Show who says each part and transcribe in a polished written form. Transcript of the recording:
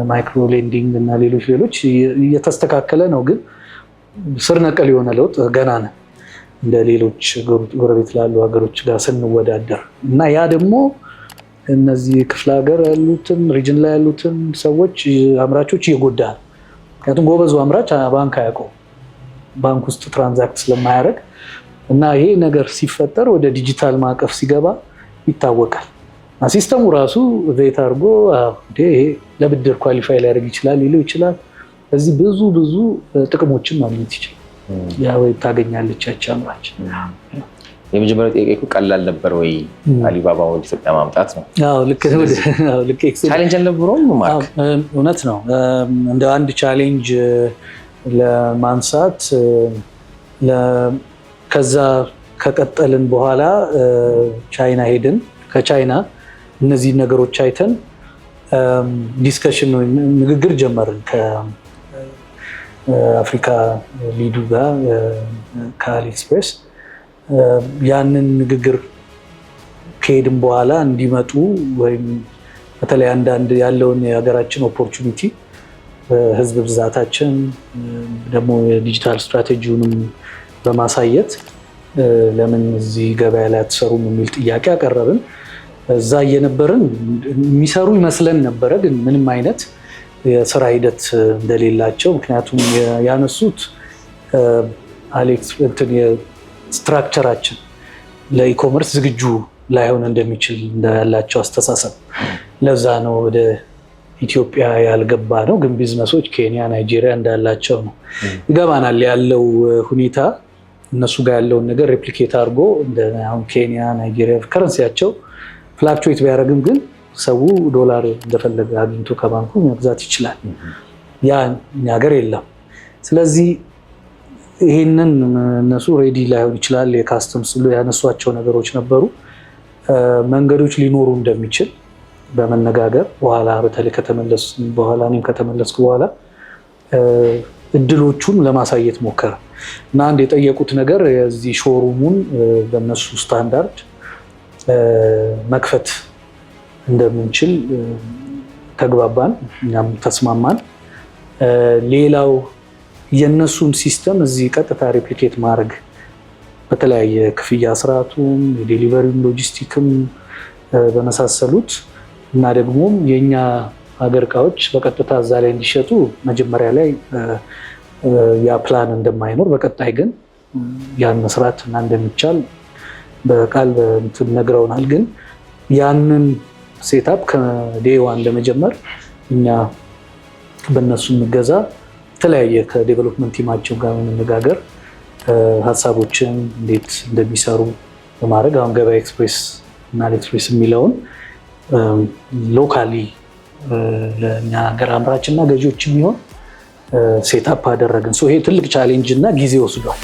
Speaker 1: ማይክሮ ሌንዲንግ እና ሌሎች እየተስተካከለ ነው። ግን ስር ነቀል የሆነ ለውጥ ገና ነው እንደ ሌሎች ጎረቤት ላሉ ሀገሮች ጋር ስንወዳደር እና ያ ደግሞ እነዚህ ክፍለ ሀገር ያሉትን ሪጅን ላይ ያሉትን ሰዎች አምራቾች እየጎዳ ነው። ምክንያቱም ጎበዙ አምራች ባንክ አያውቀውም፣ ባንክ ውስጥ ትራንዛክት ስለማያደርግ እና ይሄ ነገር ሲፈጠር ወደ ዲጂታል ማዕቀፍ ሲገባ ይታወቃል። ሲስተሙ ራሱ ቬት አድርጎ ይሄ ለብድር ኳሊፋይ ሊያደርግ ይችላል ሊለው ይችላል። እዚህ ብዙ ጥቅሞችን ማግኘት ይችላል። ያ ወይ ታገኛለች ያቺ አምራች።
Speaker 2: የመጀመሪያው ጥያቄ እኮ ቀላል ነበር ወይ አሊባባ ወደ ኢትዮጵያ ማምጣት ነው?
Speaker 1: አዎ ልክ
Speaker 2: ቻሌንጅ አልነበረውም? ማርክ
Speaker 1: እውነት ነው። እንደ አንድ ቻሌንጅ ለማንሳት ከዛ ከቀጠልን በኋላ ቻይና ሄድን። ከቻይና እነዚህ ነገሮች አይተን ዲስከሽን ንግግር ጀመርን ከአፍሪካ ሊዱ ጋር ከአሊኤክስፕሬስ። ያንን ንግግር ከሄድን በኋላ እንዲመጡ ወይም በተለይ አንዳንድ ያለውን የሀገራችን ኦፖርቹኒቲ ህዝብ ብዛታችን ደግሞ የዲጂታል ስትራቴጂውንም በማሳየት ለምን እዚህ ገበያ ላይ አትሰሩም የሚል ጥያቄ አቀረብን። እዛ እየነበርን የሚሰሩ ይመስለን ነበረ፣ ግን ምንም አይነት የስራ ሂደት እንደሌላቸው። ምክንያቱም ያነሱት ስትራክቸራችን ለኢኮመርስ ዝግጁ ላይሆን እንደሚችል ያላቸው አስተሳሰብ፣ ለዛ ነው ወደ ኢትዮጵያ ያልገባ ነው። ግን ቢዝነሶች ኬንያ፣ ናይጄሪያ እንዳላቸው ነው ይገባናል። ያለው ሁኔታ እነሱ ጋር ያለውን ነገር ሬፕሊኬት አድርጎ አሁን ኬንያ፣ ናይጄሪያ ከረንሲያቸው ፍላክቹዌት ቢያደርግም ግን ሰው ዶላር እንደፈለገ አግኝቶ ከባንኩ መግዛት ይችላል። ያ እኛ ሀገር የለም። ስለዚህ ይህንን እነሱ ሬዲ ላይሆን ይችላል። የካስተምስ ያነሷቸው ነገሮች ነበሩ። መንገዶች ሊኖሩ እንደሚችል በመነጋገር በኋላ በተለይ እኔም ከተመለስኩ በኋላ እድሎቹን ለማሳየት ሞከረ እና አንድ የጠየቁት ነገር የዚህ ሾሩሙን በነሱ ስታንዳርድ መክፈት እንደምንችል ተግባባን፣ እኛም ተስማማን። ሌላው የነሱን ሲስተም እዚህ ቀጥታ ሬፕሊኬት ማድረግ በተለያየ ክፍያ ስርዓቱም የዴሊቨሪም ሎጂስቲክም በመሳሰሉት እና ደግሞ የኛ ሀገር እቃዎች በቀጥታ እዛ ላይ እንዲሸጡ መጀመሪያ ላይ ያ ፕላን እንደማይኖር፣ በቀጣይ ግን ያን መስራት እና እንደሚቻል በቃል ነግረውናል። ግን ያንን ሴታፕ ከዴይ ዋን ለመጀመር እኛ በእነሱ እንገዛ የተለያየ ከዴቨሎፕመንት ቲማቸው ጋር መነጋገር ሀሳቦችን እንዴት እንደሚሰሩ በማድረግ አሁን ገበያ ኤክስፕሬስ እና አሊኤክስፕሬስ የሚለውን ሎካሊ ለእኛ ሀገር አምራች እና ገዢዎች የሚሆን ሴታፕ አደረግን። ይሄ ትልቅ ቻሌንጅ እና ጊዜ ወስዷል።